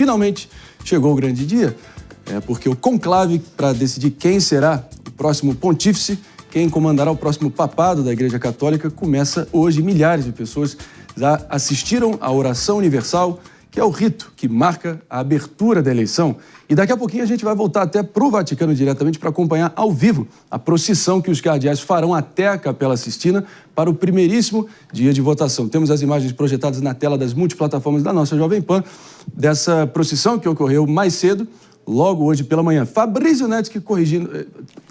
Finalmente chegou o grande dia, porque o conclave para decidir quem será o próximo pontífice, quem comandará o próximo papado da Igreja Católica, começa hoje. Milhares de pessoas já assistiram à oração universal, que é o rito que marca a abertura da eleição. E daqui a pouquinho a gente vai voltar até para o Vaticano diretamente para acompanhar ao vivo a procissão que os cardeais farão até a Capela Sistina para o primeiríssimo dia de votação. Temos as imagens projetadas na tela das multiplataformas da nossa Jovem Pan, dessa procissão que ocorreu mais cedo, logo hoje pela manhã. Fabrício Neto que corrigindo...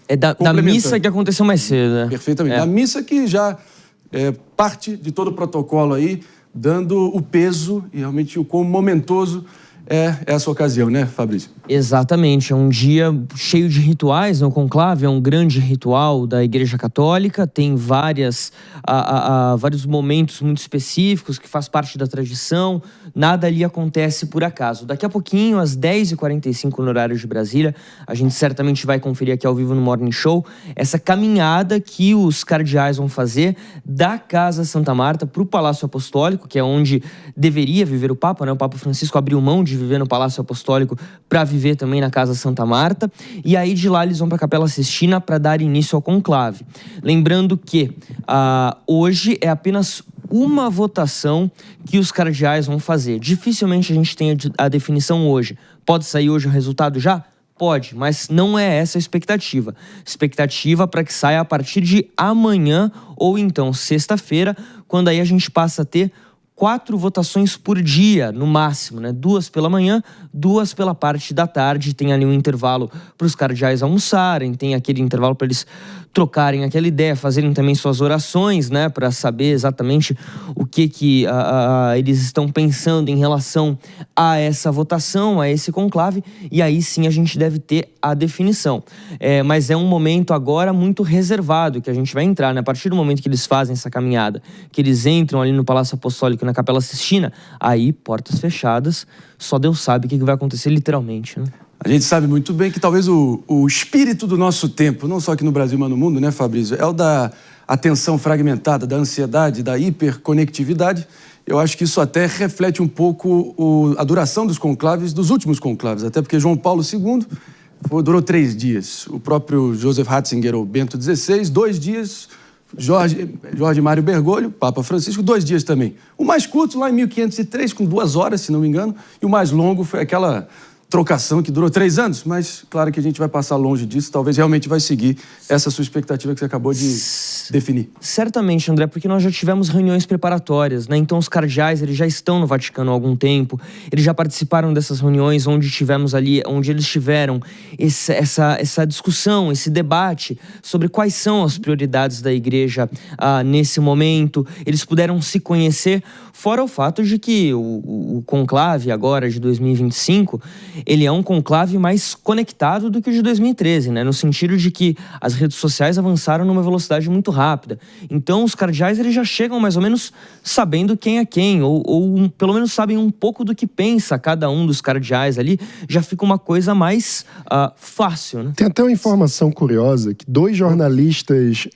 É da missa que aconteceu mais cedo, né? Perfeitamente. Da missa que já é parte de todo o protocolo aí, dando o peso e realmente o quão momentoso é essa ocasião, né, Fabrício? Exatamente, é um dia cheio de rituais, o conclave é um grande ritual da Igreja Católica, tem vários momentos muito específicos que faz parte da tradição, nada ali acontece por acaso. Daqui a pouquinho, às 10h45 no horário de Brasília, a gente certamente vai conferir aqui ao vivo no Morning Show, essa caminhada que os cardeais vão fazer da Casa Santa Marta para o Palácio Apostólico, que é onde deveria viver o Papa, né? O Papa Francisco abriu mão de viver no Palácio Apostólico para viver também na Casa Santa Marta, e aí de lá eles vão para a Capela Sistina para dar início ao conclave. Lembrando que hoje é apenas uma votação que os cardeais vão fazer. Dificilmente a gente tem a definição hoje. Pode sair hoje o resultado já? Pode, mas não é essa a expectativa. Expectativa para que saia a partir de amanhã ou então sexta-feira, quando aí a gente passa a ter 4 votações por dia, no máximo, né? 2 pela manhã, 2 pela parte da tarde. Tem ali um intervalo para os cardeais almoçarem, tem aquele intervalo para eles trocarem aquela ideia, fazerem também suas orações, né? Para saber exatamente o que eles estão pensando em relação a essa votação, a esse conclave. E aí sim a gente deve ter a definição. Mas é um momento agora muito reservado que a gente vai entrar, né? A partir do momento que eles fazem essa caminhada, que eles entram ali no Palácio Apostólico, na Capela Sistina, aí, portas fechadas, só Deus sabe o que vai acontecer literalmente, né? A gente sabe muito bem que talvez o espírito do nosso tempo, não só aqui no Brasil, mas no mundo, né, Fabrício, é o da atenção fragmentada, da ansiedade, da hiperconectividade. Eu acho que isso até reflete um pouco a duração dos conclaves, dos últimos conclaves, até porque João Paulo II durou 3 dias. O próprio Joseph Ratzinger, ou Bento XVI, 2 dias... Jorge Mário Bergoglio, Papa Francisco, 2 dias também. O mais curto, lá em 1503, com 2 horas, se não me engano, e o mais longo foi aquela trocação que durou 3 anos, mas claro que a gente vai passar longe disso, talvez realmente vai seguir essa sua expectativa que você acabou de definir. Certamente, André, porque nós já tivemos reuniões preparatórias, né? Então os cardeais, eles já estão no Vaticano há algum tempo, eles já participaram dessas reuniões onde eles tiveram essa discussão, esse debate sobre quais são as prioridades da Igreja nesse momento. Eles puderam se conhecer, fora o fato de que o conclave agora de 2025, ele é um conclave mais conectado do que o de 2013, né? No sentido de que as redes sociais avançaram numa velocidade muito rápida. Então, os cardeais eles já chegam mais ou menos sabendo quem é quem, ou pelo menos sabem um pouco do que pensa cada um dos cardeais ali. Já fica uma coisa mais fácil, né? Tem até uma informação curiosa, que 2 jornalistas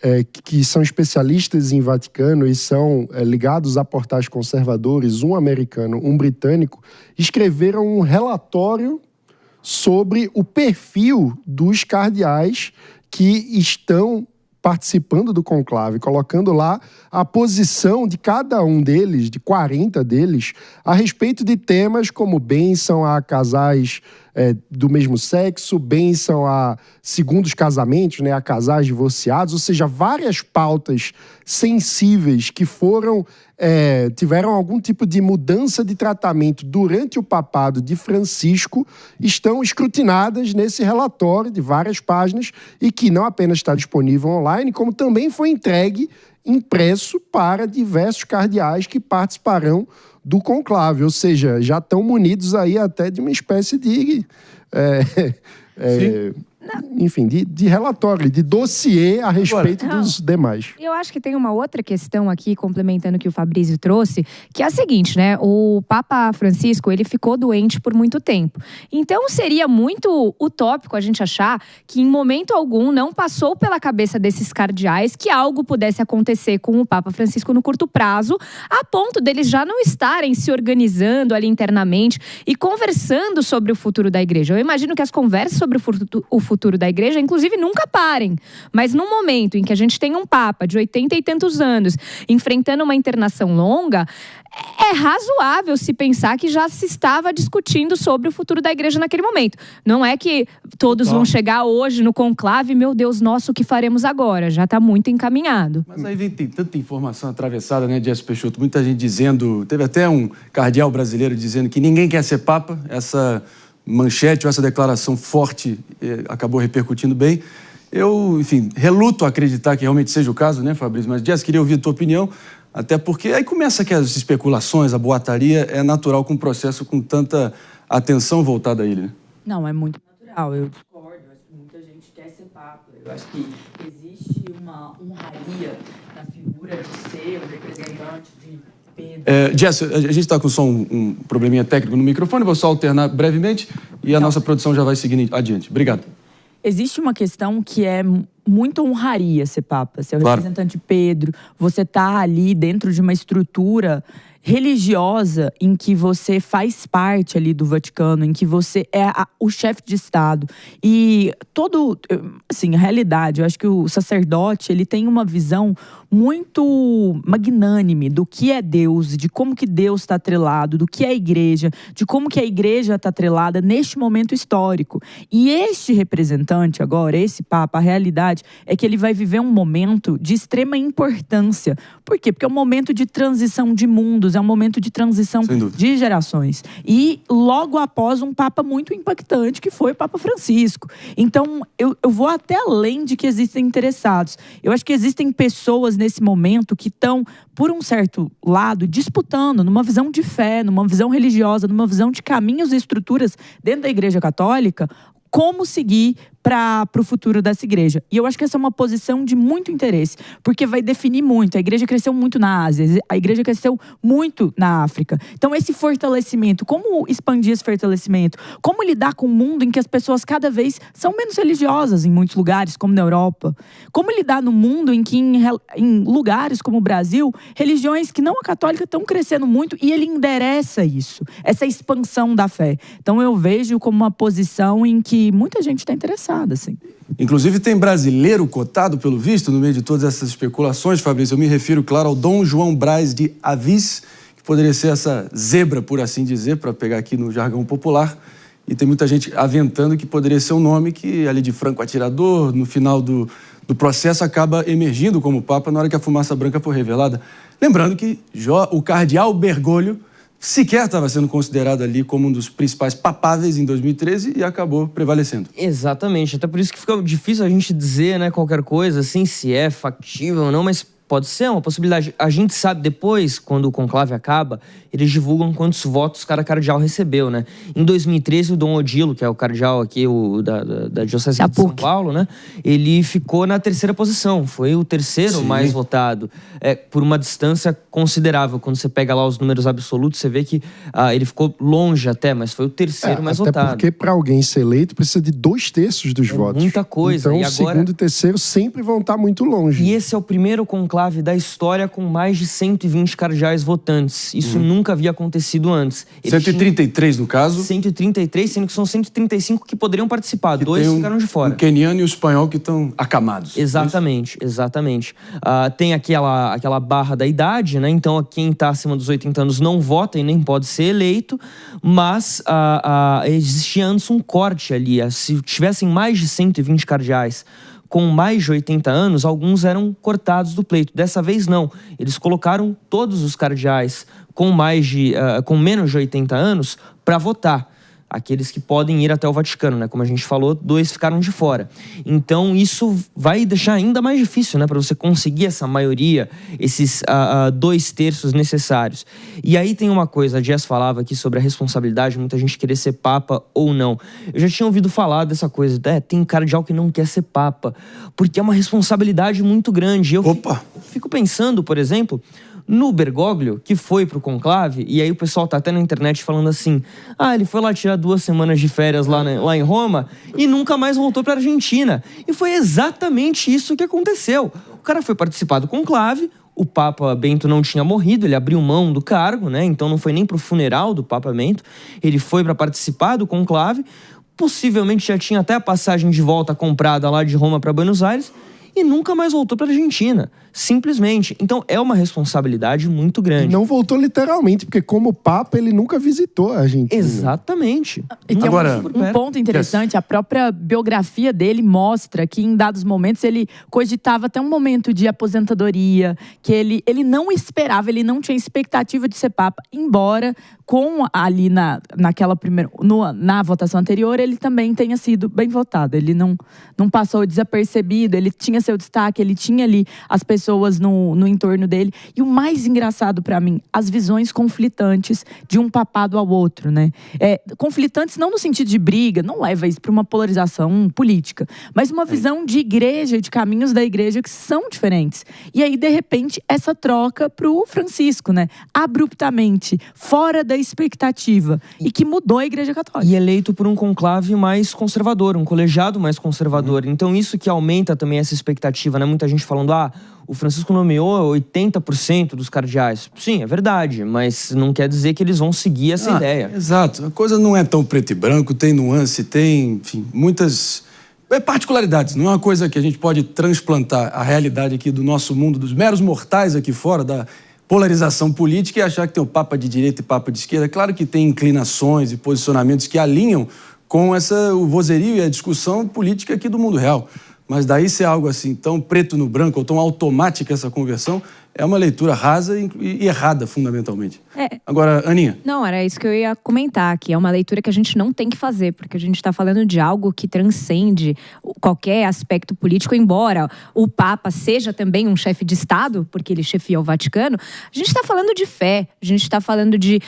que são especialistas em Vaticano e são ligados a portais conservadores, um americano, um britânico, escreveram um relatório sobre o perfil dos cardeais que estão participando do conclave, colocando lá a posição de cada um deles, de 40 deles, a respeito de temas como bênção a casais do mesmo sexo, bênção a segundos casamentos, né, a casais divorciados, ou seja, várias pautas sensíveis que tiveram algum tipo de mudança de tratamento durante o papado de Francisco, estão escrutinadas nesse relatório de várias páginas e que não apenas está disponível online, como também foi entregue impresso para diversos cardeais que participarão do conclave, ou seja, já estão munidos aí até de uma espécie de enfim, de relatório, de dossiê a respeito dos demais. Eu acho que tem uma outra questão aqui, complementando o que o Fabrício trouxe, que é a seguinte, né? O Papa Francisco, ele ficou doente por muito tempo. Então, seria muito utópico a gente achar que em momento algum não passou pela cabeça desses cardeais que algo pudesse acontecer com o Papa Francisco no curto prazo, a ponto deles já não estarem se organizando ali internamente e conversando sobre o futuro da igreja. Eu imagino que as conversas sobre o futuro da igreja, inclusive, nunca parem. Mas no momento em que a gente tem um Papa de 80 e tantos anos enfrentando uma internação longa, é razoável se pensar que já se estava discutindo sobre o futuro da igreja naquele momento. Não é que todos vão chegar hoje no conclave, meu Deus, nossa, o que faremos agora? Já está muito encaminhado. Mas aí tem tanta informação atravessada, né, Jess Peixoto? Muita gente dizendo, teve até um cardeal brasileiro dizendo que ninguém quer ser Papa. Essa manchete ou essa declaração forte acabou repercutindo bem. Eu, enfim, reluto a acreditar que realmente seja o caso, né, Fabrício? Mas, Jess, queria ouvir a tua opinião, até porque aí começa que as especulações, a boataria é natural com um processo com tanta atenção voltada a ele, né? Não, é muito natural. Eu discordo. Eu acho que muita gente quer ser Papa. Eu acho que existe uma honraria na figura de ser o representante de Pedro. Jess, a gente está com só um probleminha técnico no microfone, vou só alternar brevemente e a nossa produção já vai seguindo adiante. Obrigado. Existe uma questão que é muita honraria ser Papa, ser o representante de Pedro. Você tá ali dentro de uma estrutura religiosa em que você faz parte ali do Vaticano, em que você é o chefe de Estado. E assim, a realidade, eu acho que o sacerdote, ele tem uma visão muito magnânime do que é Deus, de como que Deus está atrelado, do que é a igreja, de como que a igreja está atrelada neste momento histórico. E este representante agora, esse Papa, a realidade é que ele vai viver um momento de extrema importância. Por quê? Porque é um momento de transição de mundos, é um momento de transição de gerações. E logo após um Papa muito impactante, que foi o Papa Francisco. Então, eu vou até além de que existem interessados. Eu acho que existem pessoas nesse momento que estão, por um certo lado, disputando numa visão de fé, numa visão religiosa, numa visão de caminhos e estruturas dentro da Igreja Católica, como seguir para o futuro dessa igreja. E eu acho que essa é uma posição de muito interesse, porque vai definir muito. A igreja cresceu muito na Ásia, a igreja cresceu muito na África. Então, esse fortalecimento, como expandir esse fortalecimento? Como lidar com um mundo em que as pessoas cada vez são menos religiosas em muitos lugares, como na Europa? Como lidar no mundo em que, em lugares como o Brasil, religiões que não a católica estão crescendo muito e ele endereça isso, essa expansão da fé. Então, eu vejo como uma posição em que muita gente está interessada. Assim. Inclusive tem brasileiro cotado, pelo visto, no meio de todas essas especulações, Fabrício. Eu me refiro, claro, ao Dom João Braz de Avis, que poderia ser essa zebra, por assim dizer, para pegar aqui no jargão popular. E tem muita gente aventando que poderia ser um nome que, ali de franco atirador, no final do processo, acaba emergindo como Papa na hora que a fumaça branca for revelada. Lembrando que o cardeal Bergoglio sequer estava sendo considerado ali como um dos principais papáveis em 2013 e acabou prevalecendo. Exatamente, até por isso que fica difícil a gente dizer, né, qualquer coisa, assim, se é factível ou não, mas pode ser uma possibilidade. A gente sabe depois, quando o conclave acaba, eles divulgam quantos votos cada cardeal recebeu, né? Em 2013, o Dom Odilo, que é o cardeal aqui da Diocese de São Paulo, né? Ele ficou na terceira posição. Foi o terceiro mais votado. Por uma distância considerável. Quando você pega lá os números absolutos, você vê que ele ficou longe até, mas foi o terceiro mais votado. Até porque para alguém ser eleito precisa de 2/3 dos votos. Muita coisa. Então, e o agora... segundo e terceiro sempre vão estar muito longe. E esse é o primeiro conclave da história com mais de 120 cardeais votantes. Isso nunca havia acontecido antes. 133 no caso. 133, sendo que são 135 que poderiam participar. Dois ficaram de fora. O queniano e o espanhol que estão acamados. Exatamente, exatamente. Tem aquela barra da idade, né? Então quem está acima dos 80 anos não vota e nem pode ser eleito, mas existia antes um corte ali. Se tivessem mais de 120 cardeais com mais de 80 anos, alguns eram cortados do pleito. Dessa vez, não. Eles colocaram todos os cardeais com menos de 80 anos para votar. aqueles que podem ir até o Vaticano, né? Como a gente falou, 2 ficaram de fora. Então isso vai deixar ainda mais difícil, né, para você conseguir essa maioria, esses 2/3 necessários. E aí tem uma coisa, a Jess falava aqui sobre a responsabilidade, muita gente querer ser papa ou não. Eu já tinha ouvido falar dessa coisa, tem cardeal que não quer ser papa, porque é uma responsabilidade muito grande. Eu fico pensando, por exemplo, no Bergoglio, que foi pro conclave, e aí o pessoal tá até na internet falando assim, ele foi lá tirar 2 semanas de férias lá em Roma e nunca mais voltou pra Argentina. E foi exatamente isso que aconteceu. O cara foi participar do conclave, o Papa Bento não tinha morrido, ele abriu mão do cargo, né? Então não foi nem pro funeral do Papa Bento, ele foi para participar do conclave, possivelmente já tinha até a passagem de volta comprada lá de Roma para Buenos Aires, e nunca mais voltou para a Argentina, simplesmente. Então é uma responsabilidade muito grande. Não voltou literalmente, porque como Papa ele nunca visitou a Argentina. Exatamente. E tem um ponto interessante, a própria biografia dele mostra que em dados momentos ele cogitava até um momento de aposentadoria, que ele não esperava, ele não tinha expectativa de ser Papa, embora ali na votação anterior ele também tenha sido bem votado. Ele não passou desapercebido, ele tinha seu destaque, ele tinha ali as pessoas no entorno dele. E o mais engraçado para mim, as visões conflitantes de um papado ao outro, né? Conflitantes não no sentido de briga, não leva isso para uma polarização política, mas uma visão de igreja, de caminhos da igreja que são diferentes. E aí, de repente, essa troca pro Francisco, né? Abruptamente, fora da expectativa, e que mudou a Igreja Católica. E eleito por um conclave mais conservador, um colegiado mais conservador. Então isso que aumenta também essa expectativa, né? Muita gente falando, o Francisco nomeou 80% dos cardeais. Sim, é verdade, mas não quer dizer que eles vão seguir essa ideia. Exato. A coisa não é tão preto e branco, tem nuance, tem, enfim, muitas particularidades. Não é uma coisa que a gente pode transplantar a realidade aqui do nosso mundo, dos meros mortais aqui fora, da polarização política, e achar que tem o Papa de direita e Papa de esquerda. Claro que tem inclinações e posicionamentos que alinham com o vozerio e a discussão política aqui do mundo real. Mas daí ser algo assim, tão preto no branco, ou tão automática essa conversão, é uma leitura rasa e errada, fundamentalmente. Agora, Aninha. Não, era isso que eu ia comentar, que é uma leitura que a gente não tem que fazer, porque a gente está falando de algo que transcende qualquer aspecto político, embora o Papa seja também um chefe de Estado, porque ele chefia o Vaticano, a gente está falando de fé, a gente está falando de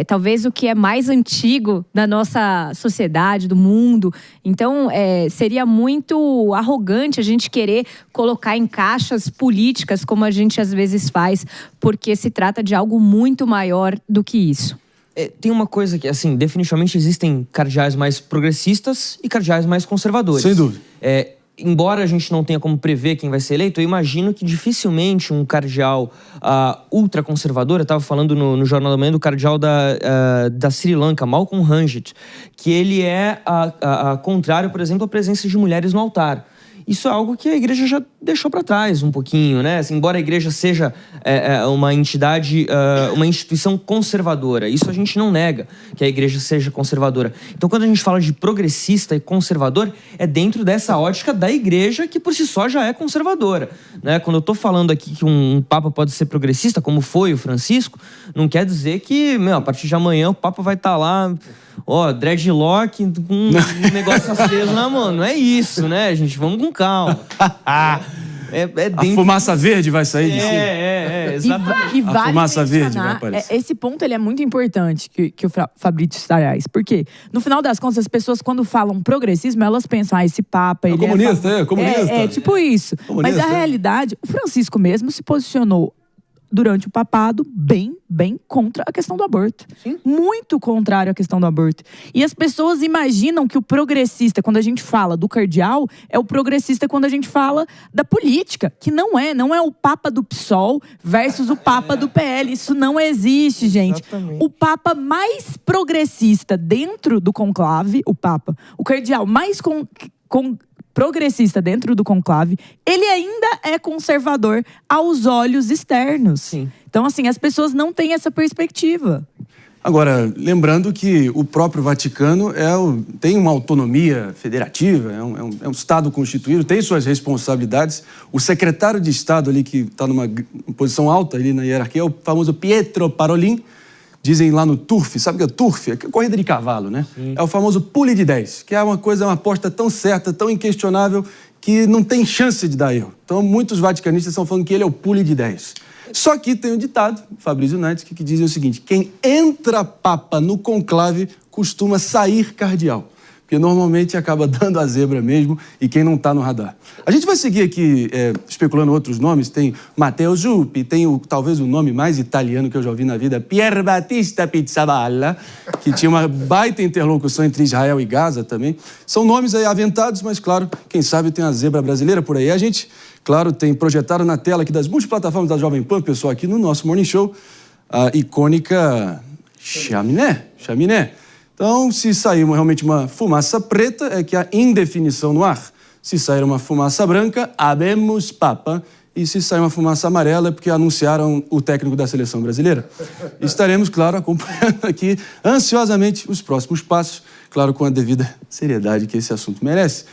talvez o que é mais antigo da nossa sociedade, do mundo. Então, seria muito arrogante a gente querer colocar em caixas políticas, como a gente às vezes faz, porque se trata de algo muito maior do que isso. Tem uma coisa que, assim, definitivamente existem cardeais mais progressistas e cardeais mais conservadores. Sem dúvida. Embora a gente não tenha como prever quem vai ser eleito, eu imagino que dificilmente um cardeal ultraconservador, eu estava falando no Jornal da Manhã do cardeal da Sri Lanka, Malcolm Ranjit, que ele é contrário, por exemplo, à presença de mulheres no altar. Isso é algo que a igreja já deixou para trás um pouquinho, né? Assim, embora a igreja seja uma entidade, uma instituição conservadora, isso a gente não nega, que a igreja seja conservadora. Então, quando a gente fala de progressista e conservador, é dentro dessa ótica da igreja, que por si só já é conservadora, né? Quando eu estou falando aqui que um papa pode ser progressista, como foi o Francisco, não quer dizer que, a partir de amanhã o papa vai estar lá, dreadlock, com um negócio aceso na mão. Não é isso, né, gente? Vamos com calma. A fumaça verde vai sair de cima. Exatamente. E vale a fumaça verde vai aparecer. Esse ponto ele é muito importante que o Fabrício traz. Porque, no final das contas, as pessoas, quando falam progressismo, elas pensam, esse Papa... ele comunista, comunista. É tipo isso. Comunista. Mas, na realidade, o Francisco mesmo se posicionou durante o papado, bem contra a questão do aborto. Sim. Muito contrário à questão do aborto. E as pessoas imaginam que o progressista, quando a gente fala do cardeal, é o progressista quando a gente fala da política, que não é o Papa do PSOL versus o Papa do PL. Isso não existe, gente. Exatamente. O Papa mais progressista dentro do conclave, o cardeal mais progressista dentro do conclave, ele ainda é conservador aos olhos externos. Sim. Então, assim, as pessoas não têm essa perspectiva. Agora, lembrando que o próprio Vaticano tem uma autonomia federativa, é um Estado constituído, tem suas responsabilidades. O secretário de Estado ali, que está numa posição alta ali na hierarquia, é o famoso Pietro Parolin, dizem lá no Turf, sabe o que é Turf? É corrida de cavalo, né? Sim. É o famoso pule de 10, que é uma aposta tão certa, tão inquestionável, que não tem chance de dar erro. Então, muitos vaticanistas estão falando que ele é o pule de 10. Só que tem um ditado, Fabrício Netsky, que diz o seguinte: quem entra papa no conclave costuma sair cardeal. Porque normalmente acaba dando a zebra mesmo e quem não está no radar. A gente vai seguir aqui especulando outros nomes. Tem Matteo Zuppi, tem talvez o nome mais italiano que eu já ouvi na vida, Pier Battista Pizzaballa, que tinha uma baita interlocução entre Israel e Gaza também. São nomes aí aventados, mas claro, quem sabe tem a zebra brasileira por aí. A gente, claro, tem projetado na tela aqui das multiplataformas da Jovem Pan, pessoal, aqui no nosso Morning Show, a icônica chaminé. Então, se sair realmente uma fumaça preta, é que há indefinição no ar. Se sair uma fumaça branca, habemos papa. E se sair uma fumaça amarela, é porque anunciaram o técnico da seleção brasileira. Estaremos, claro, acompanhando aqui ansiosamente os próximos passos, claro, com a devida seriedade que esse assunto merece.